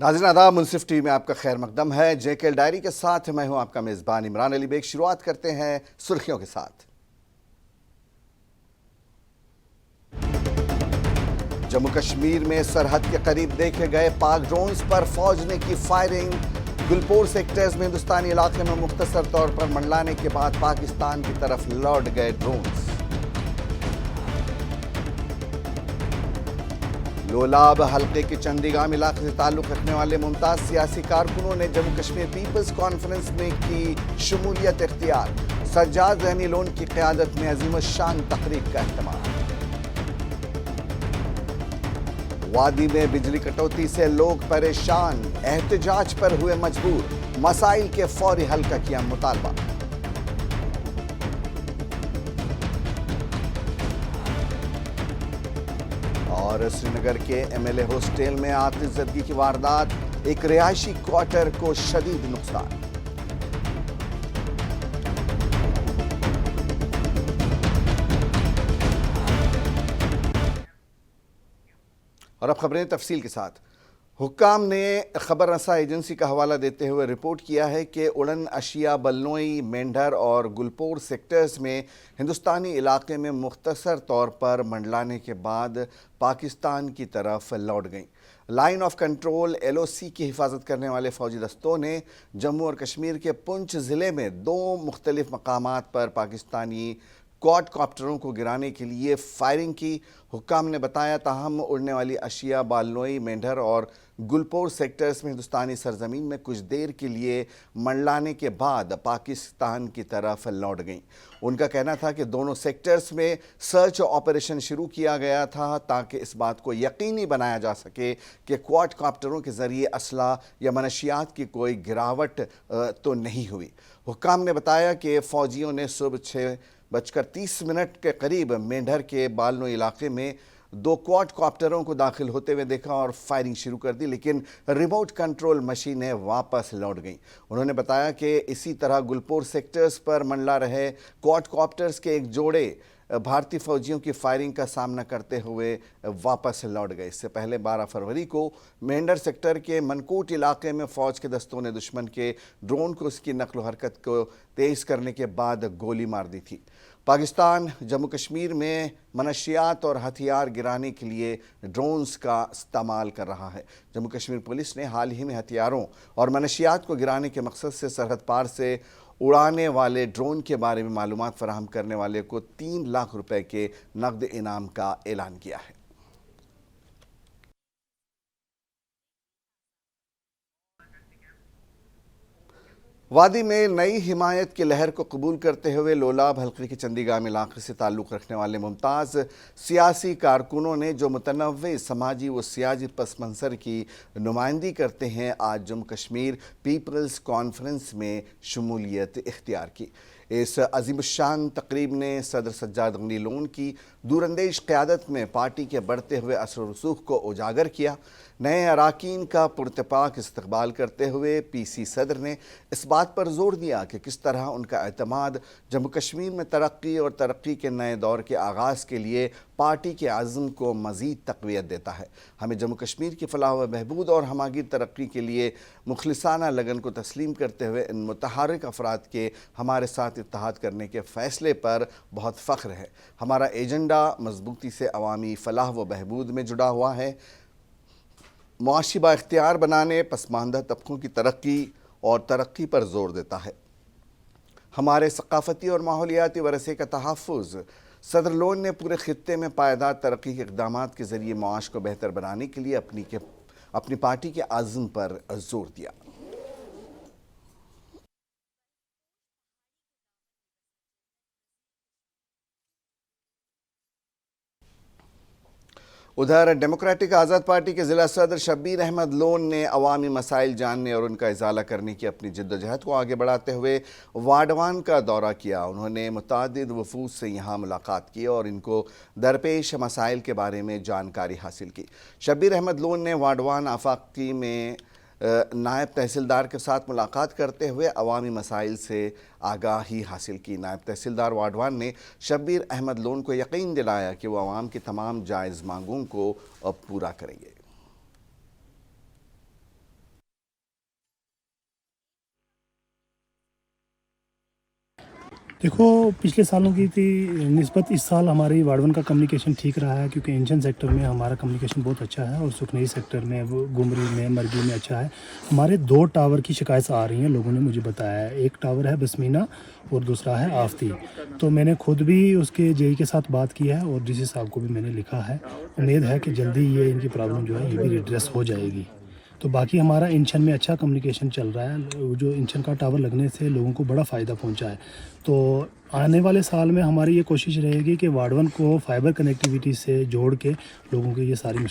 ناظرین آداب، منصف T V میں آپ کا خیر مقدم ہے۔ جے کے ایل ڈائری کے ساتھ میں ہوں آپ کا میزبان عمران علی بیگ۔ شروعات کرتے ہیں سرخیوں کے ساتھ۔ جموں کشمیر میں سرحد کے قریب دیکھے گئے پاک ڈرونز پر فوج نے کی فائرنگ۔ گلپور سیکٹرز میں ہندوستانی علاقے میں مختصر طور پر منڈلانے کے بعد پاکستان کی طرف لوٹ گئے ڈرونز۔ لولاب حلقے کے چندی گام علاقے سے تعلق رکھنے والے ممتاز سیاسی کارکنوں نے جموں کشمیر پیپلز کانفرنس میں کی شمولیت اختیار۔ سجاد ذہنی لون کی قیادت میں عظیم الشان تقریب کا اہتمام۔ وادی میں بجلی کٹوتی سے لوگ پریشان، احتجاج پر ہوئے مجبور۔ مسائل کے فوری حل کا کیا مطالبہ۔ اور سری نگر کے ایم ایل اے ہاسٹل میں آتش زدگی کی واردات، ایک رہائشی کوارٹر کو شدید نقصان۔ اور اب خبریں تفصیل کے ساتھ۔ حکام نے خبر رساں ایجنسی کا حوالہ دیتے ہوئے رپورٹ کیا ہے کہ اڑن اشیاء بلنوئی، مینڈھر اور گلپور سیکٹرز میں ہندوستانی علاقے میں مختصر طور پر منڈلانے کے بعد پاکستان کی طرف لوٹ گئیں۔ Line of control L O C کی حفاظت کرنے والے فوجی دستوں نے جموں اور کشمیر کے پنچ ضلع میں 2 مختلف مقامات پر پاکستانی کوڈ کاپٹروں کو گرانے کے لیے فائرنگ کی۔ حکام نے بتایا تاہم اڑنے والی اشیاء بالنوئی، مینڈھر اور گلپور سیکٹرز میں ہندوستانی سرزمین میں کچھ دیر کے لیے منڈلانے کے بعد پاکستان کی طرف لوٹ گئیں۔ ان کا کہنا تھا کہ دونوں سیکٹرز میں سرچ آپریشن شروع کیا گیا تھا تاکہ اس بات کو یقینی بنایا جا سکے کہ کوڈ کاپٹروں کے ذریعے اسلحہ یا منشیات کی کوئی گراوٹ تو نہیں ہوئی۔ حکام نے بتایا کہ فوجیوں نے صبح 6:30 کے قریب مینڈھر کے بالنوئی علاقے میں 2 کوڈ کاپٹروں کو داخل ہوتے ہوئے دیکھا اور فائرنگ شروع کر دی، لیکن ریموٹ کنٹرول مشینیں واپس لوٹ گئیں۔ انہوں نے بتایا کہ اسی طرح گلپور سیکٹرز پر منڈلا رہے کوڈ کاپٹرز کے ایک جوڑے بھارتی فوجیوں کی فائرنگ کا سامنا کرتے ہوئے واپس لوٹ گئے۔ اس سے پہلے 12 فروری کو مینڈھر سیکٹر کے منکوٹ علاقے میں فوج کے دستوں نے دشمن کے ڈرون کو اس کی نقل و حرکت کو تیز کرنے کے بعد گولی مار دی تھی۔ پاکستان جموں کشمیر میں منشیات اور ہتھیار گرانے کے لیے ڈرونز کا استعمال کر رہا ہے۔ جموں کشمیر پولیس نے حال ہی میں ہتھیاروں اور منشیات کو گرانے کے مقصد سے سرحد پار سے اڑانے والے ڈرون کے بارے میں معلومات فراہم کرنے والے کو 3 لاکھ روپے کے نقد انعام کا اعلان کیا ہے۔ وادی میں نئی حمایت کی لہر کو قبول کرتے ہوئے لولاب حلقے کے چندی گام علاقے سے تعلق رکھنے والے ممتاز سیاسی کارکنوں نے جو متنوع سماجی و سیاسی پس منظر کی نمائندگی کرتے ہیں، آج جموں کشمیر پیپلز کانفرنس میں شمولیت اختیار کی۔ اس عظیم الشان تقریب نے صدر سجاد ذہنی لون کی دوراندیش قیادت میں پارٹی کے بڑھتے ہوئے اثر و رسوخ کو اجاگر کیا۔ نئے اراکین کا پرتپاک استقبال کرتے ہوئے پی سی صدر نے اس بات پر زور دیا کہ کس طرح ان کا اعتماد جموں کشمیر میں ترقی اور ترقی کے نئے دور کے آغاز کے لیے پارٹی کے عزم کو مزید تقویت دیتا ہے۔ ہمیں جموں کشمیر کی فلاح و بہبود اور ہماگیر ترقی کے لیے مخلصانہ لگن کو تسلیم کرتے ہوئے ان متحرک افراد کے ہمارے ساتھ اتحاد کرنے کے فیصلے پر بہت فخر ہے۔ ہمارا ایجنڈا مضبوطی سے عوامی فلاح و بہبود میں جڑا ہوا ہے، معاشی با اختیار بنانے، پسماندہ طبقوں کی ترقی اور ترقی پر زور دیتا ہے۔ ہمارے ثقافتی اور ماحولیاتی ورثے کا تحفظ۔ صدر لون نے پورے خطے میں پائیدار ترقی کے اقدامات کے ذریعے معاش کو بہتر بنانے کے لیے اپنی پارٹی کے عزم پر زور دیا۔ ادھر ڈیموکریٹک آزاد پارٹی کے ضلع صدر شبیر احمد لون نے عوامی مسائل جاننے اور ان کا ازالہ کرنے کی اپنی جدوجہد کو آگے بڑھاتے ہوئے واڈوان کا دورہ کیا۔ انہوں نے متعدد وفود سے یہاں ملاقات کی اور ان کو درپیش مسائل کے بارے میں جانکاری حاصل کی۔ شبیر احمد لون نے واڈوان آفاقی میں نائب تحصیلدار کے ساتھ ملاقات کرتے ہوئے عوامی مسائل سے آگاہی حاصل کی۔ نائب تحصیلدار واڈوان نے شبیر احمد لون کو یقین دلایا کہ وہ عوام کی تمام جائز مانگوں کو پورا کریں گے۔ देखो, पिछले सालों की थी निस्बत इस साल हमारी वार्ड 1 का कम्युनिकेशन ठीक रहा है, क्योंकि इंजन सेक्टर में हमारा कम्युनिकेशन बहुत अच्छा है और सुखनई सेक्टर में, वो गुमरी में, मरगी में अच्छा है। हमारे 2 टावर की शिकायत आ रही हैं, लोगों ने मुझे बताया है। एक टावर है बसमीना और दूसरा है आफती। तो मैंने खुद भी उसके जेई के साथ बात की है और डीसी साहब को भी मैंने लिखा है। उम्मीद है कि जल्दी ये इनकी प्रॉब्लम जो है ये भी रिड्रेस हो जाएगी। तो बाकी हमारा इंशन में अच्छा कम्युनिकेशन चल रहा है। जो इंशन का टावर लगने से लोगों को बड़ा फ़ायदा पहुंचा है। तो आने वाले साल में हमारी ये कोशिश रहेगी कि वार्ड 1 को फाइबर कनेक्टिविटी से जोड़ के लोगों की ये सारी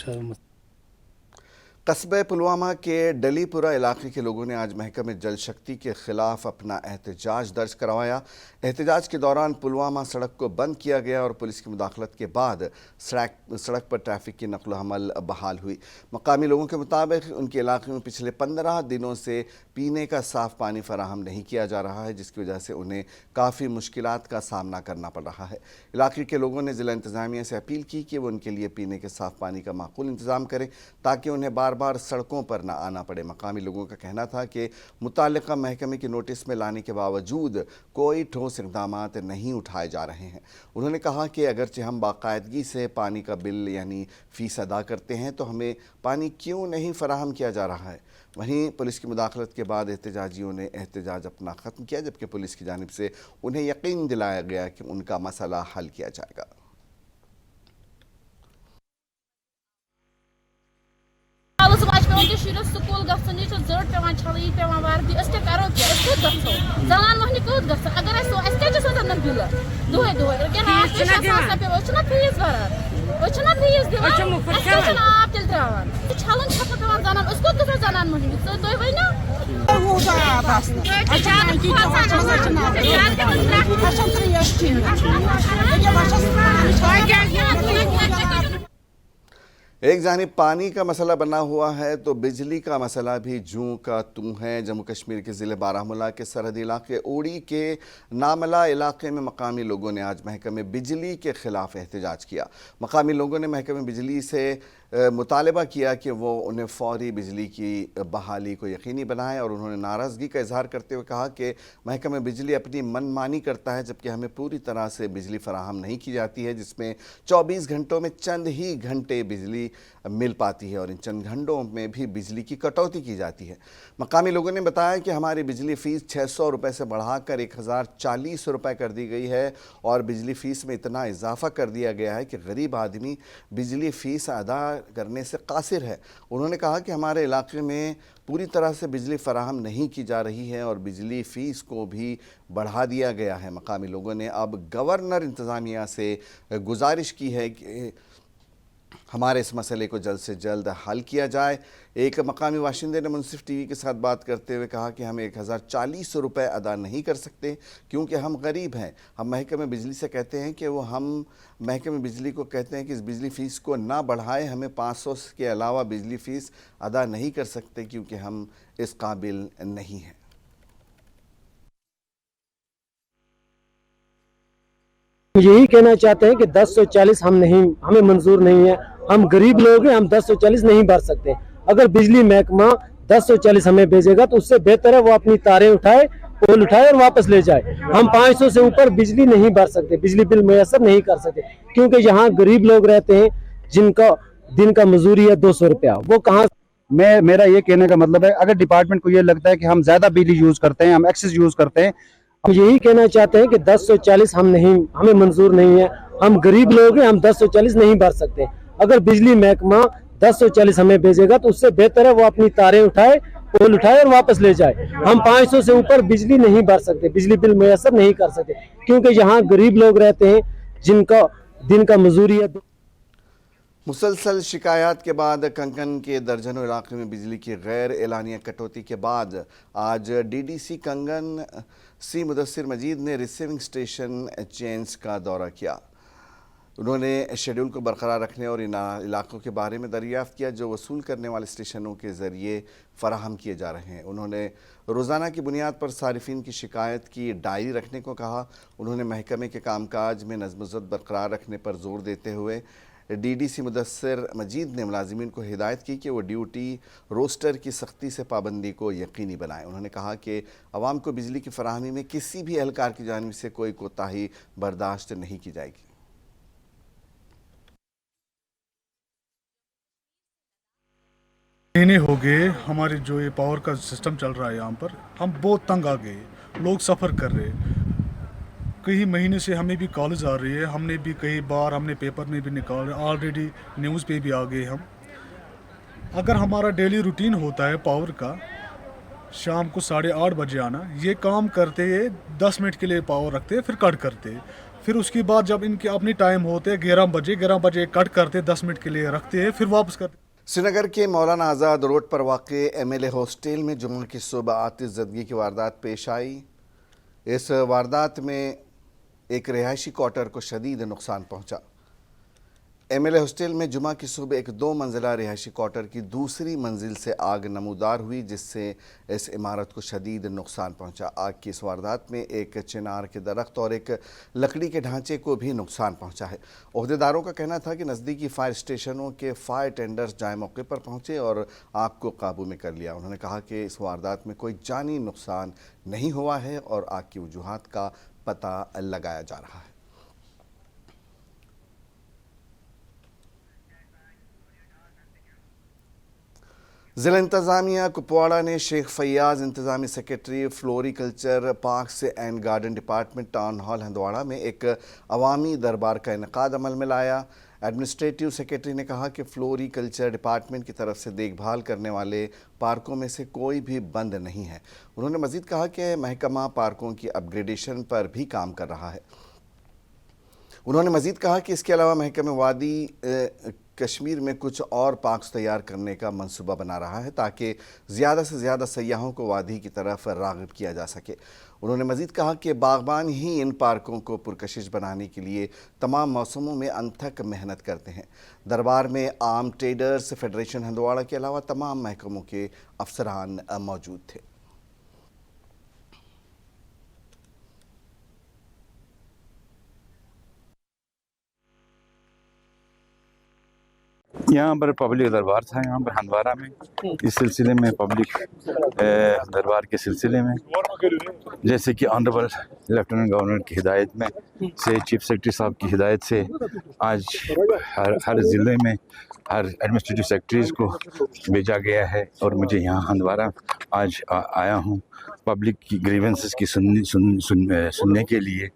कस्बे पुलवामा के डलीपुरा इलाके के लोगों ने आज महकमे जल शक्ति के खिलाफ अपना एहतजाज दर्ज करवाया। एहतजाज के दौरान पुलवामा सड़क को बंद किया गया और पुलिस की मुदाखलत के बाद सड़क पर ट्रैफिक की नकल हमल बहाल हुई। मकामी लोगों के मुताबिक उनके इलाके में पिछले 15 दिनों से पीने का साफ पानी फराहम नहीं किया जा रहा है, जिसकी वजह से उन्हें काफ़ी मुश्किलात का सामना करना पड़ रहा है। इलाके के लोगों ने ज़िला इंतज़ामिया से अपील की कि वो उनके लिए पीने के साफ पानी का माकूल इंतज़ाम करें ताकि उन्हें बार बार सड़कों पर न आना पड़े। मकामी लोगों का कहना था कि मुताल्लिका महकमे की नोटिस में लाने के बावजूद कोई ठोस इक़दाम नहीं उठाए जा रहे हैं। उन्होंने कहा कि अगरचे हम बाकायदगी से पानी का बिल यानी फ़ीस अदा करते हैं तो हमें पानी क्यों नहीं फराहम किया जा रहा है। वहीं पुलिस की मुदाखलत के बाद एहतजाजियों ने एहतजाज अपना ख़त्म किया, जबकि पुलिस की जानिब से उन्हें यकीन दिलाया गया कि उनका मसला हल किया जाएगा। स्कूल गसन यह जड़ पे छल पे वर्दी करो जनान मोहनी कत ग अगर क्या बिल दुहे दुहे फीस भरान फीस दिवान आप तेल त्रावान छलन छप पे जनान कत जनान मोहनी तुम वन एक जानिब पानी का मसला बना हुआ है तो बिजली का मसला भी जूं का तूं है। जम्मू कश्मीर के ज़िले बारामूला के सरहदी इलाके ओड़ी के नामला इलाके में मकामी लोगों ने आज महकमे बिजली के ख़िलाफ़ एहतजाज किया। मकामी लोगों ने महकमे बिजली से मुतालबा किया कि वो उन्हें फ़ौरी बिजली की बहाली को यकीनी बनाएं और उन्होंने नाराज़गी का इजहार करते हुए कहा कि महकमा बिजली अपनी मनमानी करता है, जबकि हमें पूरी तरह से बिजली फराहम नहीं की जाती है, जिसमें 24 घंटों में चंद ही घंटे बिजली मिल पाती है और इन चंद घंटों में भी बिजली की कटौती की जाती है। मकामी लोगों ने बताया कि हमारी बिजली फ़ीस 600 रुपये से बढ़ाकर 1040 रुपये कर दी गई है और बिजली फ़ीस में इतना इजाफा कर दिया गया है कि गरीब आदमी बिजली फ़ीस अदा करने से कासिर है। उन्होंने कहा कि हमारे इलाके में पूरी तरह से बिजली फराहम नहीं की जा रही है और बिजली फ़ीस को भी बढ़ा दिया गया है। मकामी लोगों ने अब गवर्नर इंतज़ामिया से गुजारिश की है कि हमारे इस मसले को जल्द से जल्द हल किया जाए। एक मकामी बाशिंदे ने मुनसिफ टीवी के साथ बात करते हुए कहा कि हम 1040 रुपये अदा नहीं कर सकते क्योंकि हम गरीब हैं। हम महकमे बिजली से कहते हैं कि हम महकमे बिजली को कहते हैं कि इस बिजली फ़ीस को ना बढ़ाएं। हमें 500 के अलावा बिजली फ़ीस अदा नहीं कर सकते क्योंकि हम इस काबिल नहीं हैं। यही कहना चाहते हैं कि 1040 हमें मंजूर नहीं है। हम गरीब लोग हैं, हम 1040 नहीं भर सकते। अगर बिजली महकमा 1040 हमें भेजेगा तो उससे बेहतर है वो अपनी तारें उठाए, पोल उठाए और वापस ले जाए। हम 500 से ऊपर बिजली नहीं भर सकते, बिजली बिल मुयसर नहीं कर सकते, क्योंकि यहाँ गरीब लोग रहते हैं जिनका दिन का मजूरी है 200 रुपया। वो कहाँ मेरा ये कहने का मतलब है, अगर डिपार्टमेंट को ये लगता है कि हम ज्यादा बिजली यूज करते हैं, हम एक्सेस यूज करते हैं, हम यही कहना चाहते हैं कि 1040 हमें मंजूर नहीं है। हम गरीब लोग हैं, हम 1040 नहीं भर सकते। अगर बिजली महकमा 1040 हमें भेजेगा तो उससे बेहतर है वो अपनी तारें उठाए, पोल उठाए और वापस ले जाए। हम 500 से ऊपर बिजली नहीं भर सकते, बिजली बिल मुयसर नहीं कर सकते, क्योंकि यहाँ गरीब लोग रहते हैं जिनका दिन का मजूरी है। मुसलसल शिकायत के बाद कंकन के दर्जनों इलाके में बिजली की गैर एलानिया कटौती के बाद आज डीडीसी कंगन सी मुदस्सिर मजीद ने रिसीविंग स्टेशन चेन्स का दौरा किया। उन्होंने शेड्यूल को बरकरार रखने और इन इलाकों के बारे में दरियाफ्त किया जो वसूल करने वाले स्टेशनों के ज़रिए फ़राहम किए जा रहे हैं। उन्होंने रोज़ाना की बुनियाद पर सारिफिन की शिकायत की डायरी रखने को कहा। उन्होंने महकमे के कामकाज में नज़्म व ज़ब्त बरकरार रखने पर जोर देते हुए DDC मुदस्सिर मजीद ने मुलाजिमीन को हिदायत की कि वो ड्यूटी रोस्टर की सख्ती से पाबंदी को यकीनी बनाएं। उन्होंने कहा कि अवाम को बिजली की फराहमी में किसी भी एहलकार की जानिब से कोई कोताही बर्दाश्त नहीं की जाएगी। महीने हो गए हमारे जो ये पावर का सिस्टम चल रहा है यहाँ पर, हम बहुत तंग आ गए, लोग सफ़र कर रहे हैं। कई महीने से हमें भी कॉलेज आ रही है, हमने भी कई बार हमने पेपर में भी निकाल रहे, ऑलरेडी न्यूज़ पे भी आ गए हम। अगर हमारा डेली रूटीन होता है पावर का शाम को 8:30 बजे आना, ये काम करते हैं 10 मिनट के लिए पावर रखते हैं, फिर कट करते हैं। फिर उसके बाद जब इनके अपनी टाइम होते हैं 11 बजे कट करते, 10 मिनट के लिए रखते हैं, फिर वापस करते। श्रीनगर के मौलाना आज़ाद रोड पर वाक़े MLA हॉस्टल में जुम्मे की सुबह आतिशज़दगी की वारदात पेश आई। इस वारदात में एक रिहायशी क्वार्टर को शदीद नुकसान पहुंचा। MLA हॉस्टल में जुमा की सुबह एक 2 मंजिला रिहायशी क्वार्टर की दूसरी मंजिल से आग नमूदार हुई, जिससे इस इमारत को शदीद नुकसान पहुंचा। आग की इस वारदात में एक चिनार के दरख्त और एक लकड़ी के ढांचे को भी नुकसान पहुंचा है। ओहदेदारों का कहना था कि नज़दीकी फायर स्टेशनों के फायर टेंडर्स जाए मौके पर पहुंचे और आग को काबू में कर लिया। उन्होंने कहा कि इस वारदात में कोई जानी नुकसान नहीं हुआ है और आग की वजूहात का पता लगाया जा रहा है। ज़िला इंतज़ामिया कुपवाड़ा ने शेख फैयाज़ इंतज़ामी secretary floriculture parks and garden department town hall Handwara में एक अवामी दरबार का इनेकाद अमल में लाया। एडमिनिस्ट्रेटिव सेक्रेटरी ने कहा कि फ्लोरिकल्चर डिपार्टमेंट की तरफ से देखभाल करने वाले पार्कों में से कोई भी बंद नहीं है। उन्होंने मज़ीद कहा कि महकमा पार्कों की अपग्रेडेशन पर भी काम कर रहा है। उन्होंने मज़ीद कहा कि इसके अलावा महकमे वादी कश्मीर में कुछ और पार्क्स तैयार करने का मंसूबा बना रहा है ताकि ज़्यादा से ज़्यादा सयाहों को वादी की तरफ राग़िब किया जा सके। उन्होंने मज़ीद कहा कि बागबान ही इन पार्कों को पुरकशिश बनाने के लिए तमाम मौसमों में अनथक मेहनत करते हैं। दरबार में आम ट्रेडर्स फेडरेशन हंदवाड़ा के अलावा तमाम महकमों के अफसरान मौजूद थे। यहाँ पर पब्लिक दरबार था यहाँ पर हंदवाड़ा में। इस सिलसिले में पब्लिक दरबार के सिलसिले में जैसे कि ऑनरेबल लेफ्टिनेंट गवर्नर की हिदायत में से चीफ सेक्रेटरी साहब की हिदायत से आज हर ज़िले में हर एडमिनिस्ट्रेटिव सेक्रेटरीज़ को भेजा गया है और मुझे यहाँ हंदवाड़ा आज आया हूँ पब्लिक की ग्रीवेंसेस की सुनने के लिए।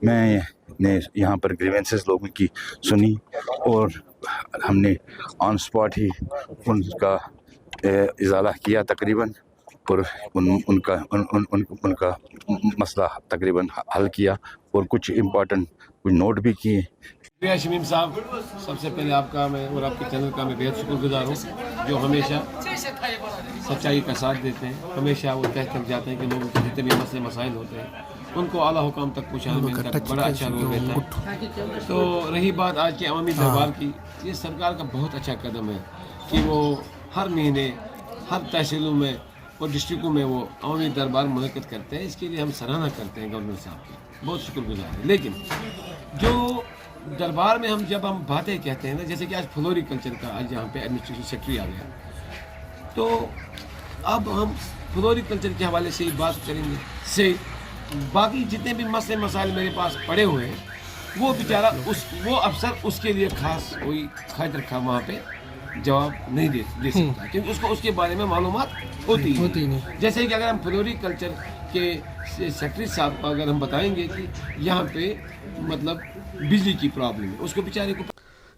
मैंने यहाँ पर ग्रीवेंसेस लोगों की सुनी और हमने ऑन स्पॉट ही उनका इजाला किया तकरीबन और उनका मसला तकरीबन हल किया और कुछ इम्पोर्टेंट कुछ नोट भी किए। शमीम साहब, सबसे पहले आपका मैं और आपके चैनल का मैं बेहद शुक्रगुजार हूँ जो हमेशा सच्चाई का साथ देते हैं। हमेशा वो तह तक जाते हैं कि लोगों के जितने भी मसले मसाइल होते हैं उनको आला हुकाम तक पहुँचाने में इनका बड़ा अच्छा रोल रहता है। तो रही बात आज के अवामी दरबार की, ये सरकार का बहुत अच्छा कदम है कि वो हर महीने हर तहसीलों में और डिस्ट्रिक्टों में वो अवामी दरबार मुनक़िद करते हैं। इसके लिए हम सराहना करते हैं गवर्नर साहब की, बहुत शुक्रगुजार है। लेकिन जो दरबार में जब हम बातें कहते हैं ना, जैसे कि आज फ्लोरिकल्चर का आज यहाँ पे एडमिनिस्ट्रेटिव सेक्रेटरी आ गया, तो अब हम फ्लोरिकल्चर के हवाले से ही बात करेंगे। से बाकी जितने भी मसले मसाइल मेरे पास पड़े हुए हैं वो बेचारा वो अफसर उसके लिए खास कोई खातिर खा वहाँ पे जवाब नहीं दे सकता क्योंकि उसको उसके बारे में मालूमात होती नहीं। जैसे कि अगर हम फ्लोरिकल्चर के सेक्रेटरी साहब को अगर हम बताएंगे कि यहाँ पे मतलब बिजली की प्रॉब्लम है, उसको बेचारे को।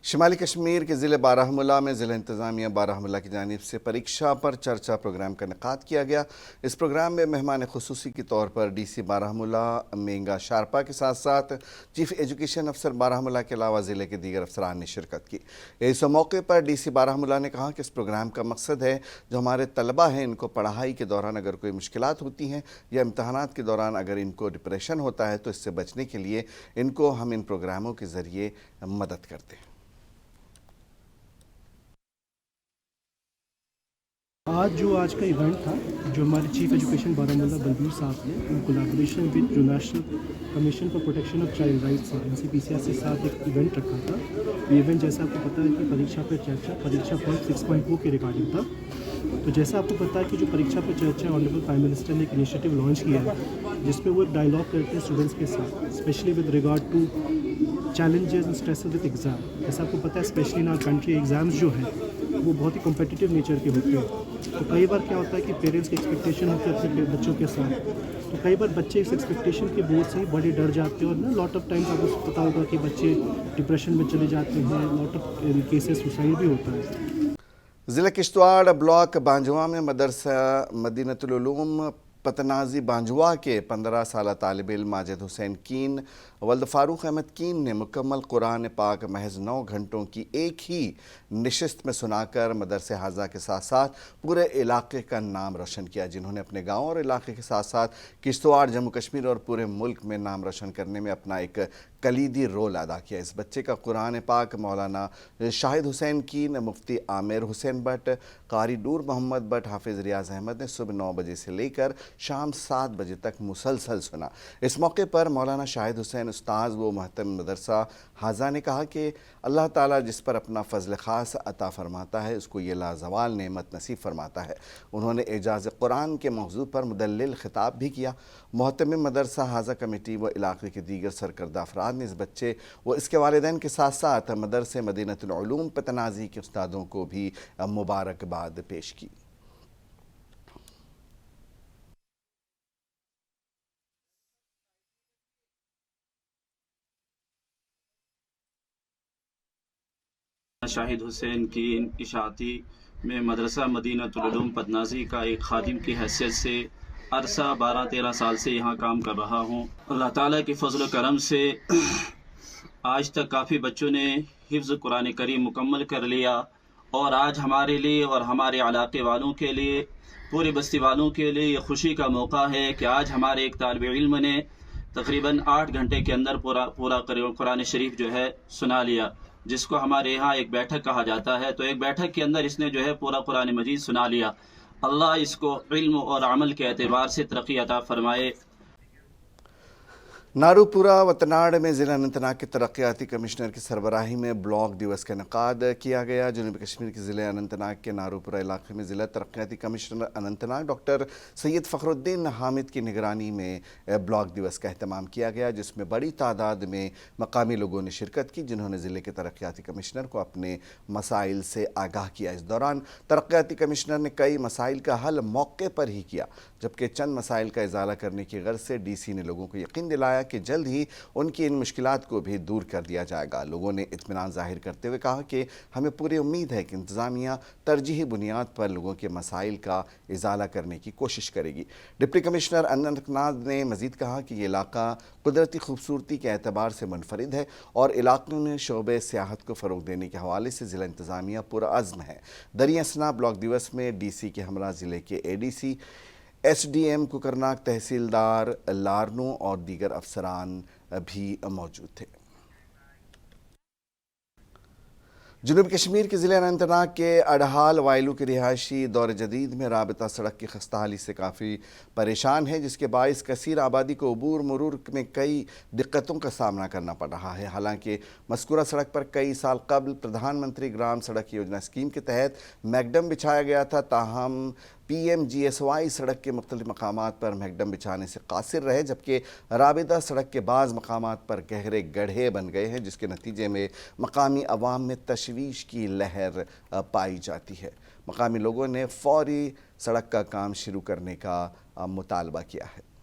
शिमाली कश्मीर के ज़िले बाराहमुला में ज़िला इंतज़ामिया बाराहमुला की जानिब से परीक्षा पर चर्चा प्रोग्राम का इनेकाद किया गया। इस प्रोग्राम में मेहमान खुसूसी के तौर पर DC बाराहमुला मेंगा शारपा के साथ साथ चीफ एजुकेशन अफसर बाराहमुला के अलावा ज़िले के दीगर अफसरान ने शिरकत की। इस मौके पर DC बाराहमुला ने कहा कि इस प्रोग्राम का मकसद है जो हमारे तलबा हैं इनको पढ़ाई के दौरान अगर कोई मुश्किलात होती हैं या इम्तहानात के दौरान अगर इनको डिप्रेशन होता है तो इससे बचने के लिए इनको हम इन प्रोग्रामों के ज़रिए मदद करते हैं। आज का इवेंट था जो हमारे चीफ एजुकेशन बारामूला बलबीर साहब ने इन कोलैबोरेशन विद जो national commission for protection of child rights है NCPCR के साथ एक इवेंट रखा था। ये इवेंट जैसा आपको पता है कि परीक्षा पे चर्चा परीक्षा पॉइंट 6.2 के रिगार्डिंग था। तो जैसा आपको पता है कि जो परीक्षा पे चर्चा ऑनरेबल प्राइम मिनिस्टर ने एक इनिशिएटिव लॉन्च किया है जिसपे वो एक डायलॉग करते हैं स्टूडेंट्स के साथ, specially with regard to challenges and stress with exam. जैसा आपको पता है specially in our country exams जो है वो बहुत ही कॉम्पिटिटिव नेचर के होते हैं। तो कई बार क्या होता है कि पेरेंट्स की एक्सपेक्टेशन होती है अपने बच्चों के साथ, तो कई बार बच्चे इस एक्सपेक्टेशन के बोझ से ही बड़े डर जाते हैं और ना लॉट ऑफ टाइम्स आपको पता होगा कि बच्चे डिप्रेशन में चले जाते हैं, लॉट ऑफ केसेस सुसाइड भी होता है। ज़िला किश्तवाड़ ब्लॉक बांजुआ में मदरसा मदीनतुल उलूम पतनाजी बांजुआ के 15 साला तालिब इल्म माजिद हुसैन कीन वल्द फारूक अहमद कीन ने मुकम्मल कुरान पाक महज 9 घंटों की एक ही नशिस्त में सुनाकर मदरसे हाजा के साथ साथ पूरे इलाके का नाम रोशन किया, जिन्होंने अपने गाँव और इलाके के साथ साथ किश्तवाड़, जम्मू कश्मीर और पूरे मुल्क में नाम रोशन करने में अपना एक कलीदी रोल अदा किया। इस बच्चे का कुरान पाक मौलाना शाहिद हुसैन कीन, मुफ्ती आमिर हुसैन भट्ट, कारी नूर मोहम्मद भट्ट, हाफिज़ रियाज अहमद ने सुबह 9 बजे से लेकर शाम 7 बजे तक मुसलसल सुना। इस मौके पर मौलाना शाहिद हुसैन उस्ताद व महतम मदरसा हाजा ने कहा कि अल्लाह ताला जिस पर अपना फ़ज़ल ख़ास अता फ़रमाता है उसको ये लाजवाल नेमत नसीब फ़रमाता है। उन्होंने एजाज़ कुरान के मौजू पर मुदल्लिल ख़िताब भी किया। महतम मदरसा हाजा कमेटी व इलाक़े के दीगर सरकर्दा अफराद ने इस बच्चे व इसके वालिदैन के साथ साथ मदरसे मदीनतुल उलूम पतनाजी के उस्तादों को भी मुबारकबाद पेश की। शाहिद हुसैन की इशाती में मदरसा मदीनतुल उलूम पतनाजी का एक खादिम की हैसियत से अरसा 12-13 साल से यहाँ काम कर रहा हूँ। अल्लाह ताला के फजल करम से आज तक काफ़ी बच्चों ने हिफ्ज़ कुरान करीम मुकम्मल कर लिया और आज हमारे लिए और हमारे इलाके वालों के लिए, पूरी बस्ती वालों के लिए ये खुशी का मौका है कि आज हमारे एक तालिब इल्म ने तकरीबन 8 घंटे के अंदर पूरा कुरान शरीफ जो है सुना लिया, जिसको हमारे यहाँ एक बैठक कहा जाता है। तो एक बैठक के अंदर इसने जो है पूरा कुरान मजीद सुना लिया। अल्लाह इसको इल्म और अमल के एतबार से तरक्की अता फरमाए। नारूपुरा वतनाड़ में ज़िला अनंतनाग के तरक्याती कमिश्नर की सरबराही में ब्लॉक दिवस का इनेकाद किया गया। जनूबी कश्मीर के ज़िले अनंतनाग के नारूपुरा इलाके में ज़िला तरक्याती कमिश्नर अनंतनाग डॉक्टर सैयद फ़खरुद्दीन हामिद की निगरानी में ब्लॉक दिवस का अहतमाम किया गया, जिसमें बड़ी तादाद में मकामी लोगों ने शिरकत की, जिन्होंने ज़िले के तरक्याती कमिश्नर को अपने मसाइल से आगाह किया। इस दौरान तरक्याती कमिश्नर ने कई मसाइल का हल मौके पर ही किया, जबकि चंद मसाइल का इजाला करने की गर्ज से DC ने लोगों को यकीन दिलाया कि जल्द ही उनकी इन मुश्किलात को भी दूर कर दिया जाएगा। लोगों ने इत्मीनान जाहिर करते हुए कहा कि हमें पूरी उम्मीद है कि इंतज़ामिया तरजीही बुनियाद पर लोगों के मसाइल का इजाला करने की कोशिश करेगी। डिप्टी कमिश्नर अनंतनाग ने मज़ीद कहा कि ये इलाका कुदरती खूबसूरती के एतबार से मुनफरिद है और इलाक़ों में शोबे सियाहत को फ़रोग़ देने के हवाले से ज़िला इंतज़ामिया पुरअज़्म है। दरिया असना ब्लॉक दिवस में DC के हमरा ज़िले के ADC, SDM कुकरनाग, तहसीलदार लारनू और दीगर अफसरान भी मौजूद थे। जनूबी कश्मीर के ज़िले अनंतनाग के अड़हाल वायलू के रिहायशी दौर जदीद में राबता सड़क की खस्ताहाली से काफ़ी परेशान है, जिसके बाइस कसीर आबादी को अबूर मरूर में कई दिक्कतों का सामना करना पड़ रहा है। हालांकि मज़कूरा सड़क पर कई साल कबल प्रधानमंत्री ग्राम सड़क योजना स्कीम के तहत मैकडम बिछाया गया था, ताहम PMGSY सड़क के मुख्तलिफ मकामात पर मैकडम बिछाने से कासिर रहे, जबकि राबिता सड़क के बाज़ मकामात पर गहरे गड्ढे बन गए हैं, जिसके नतीजे में मकामी अवाम में तशवीश की लहर पाई जाती है। मकामी लोगों ने फौरी सड़क का काम शुरू करने का मुतालबा किया है।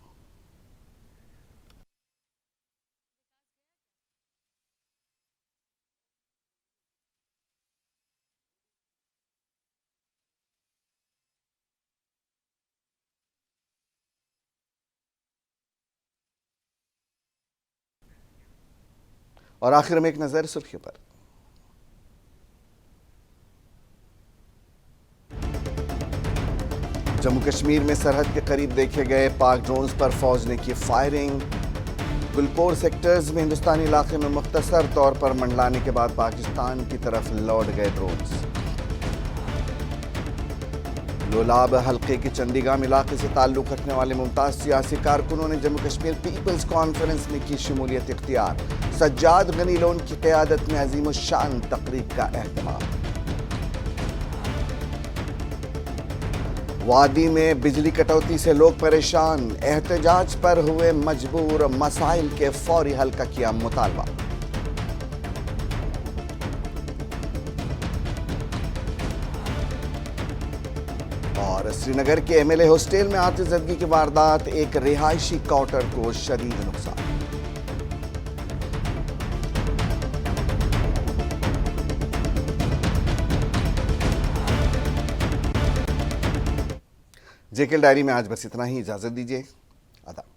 और आखिर में एक नज़र सुर्खियों पर। जम्मू कश्मीर में सरहद के करीब देखे गए पाक ड्रोन्स पर फौज ने की फायरिंग। गुलपोर सेक्टर्स में हिंदुस्तानी इलाके में मुख्तसर तौर पर मंडलाने के बाद पाकिस्तान की तरफ लौट गए ड्रोन्स। لولاب حلقے کے چندی گام علاقے سے تعلق رکھنے والے ممتاز سیاسی کارکنوں نے جموں کشمیر پیپلز کانفرنس میں کی شمولیت اختیار. سجاد غنی لون کی قیادت میں عظیم الشان تقریب کا اہتمام. وادی میں بجلی کٹوتی سے لوگ پریشان, احتجاج پر ہوئے مجبور, مسائل کے فوری حل کا کیا مطالبہ. اور سری نگر کے ایم ایل اے ہاسٹل میں آتش زدگی کی واردات, ایک رہائشی کوارٹر کو شدید نقصان. جے کے ڈائری میں آج بس اتنا ہی. اجازت دیجیے. آداب.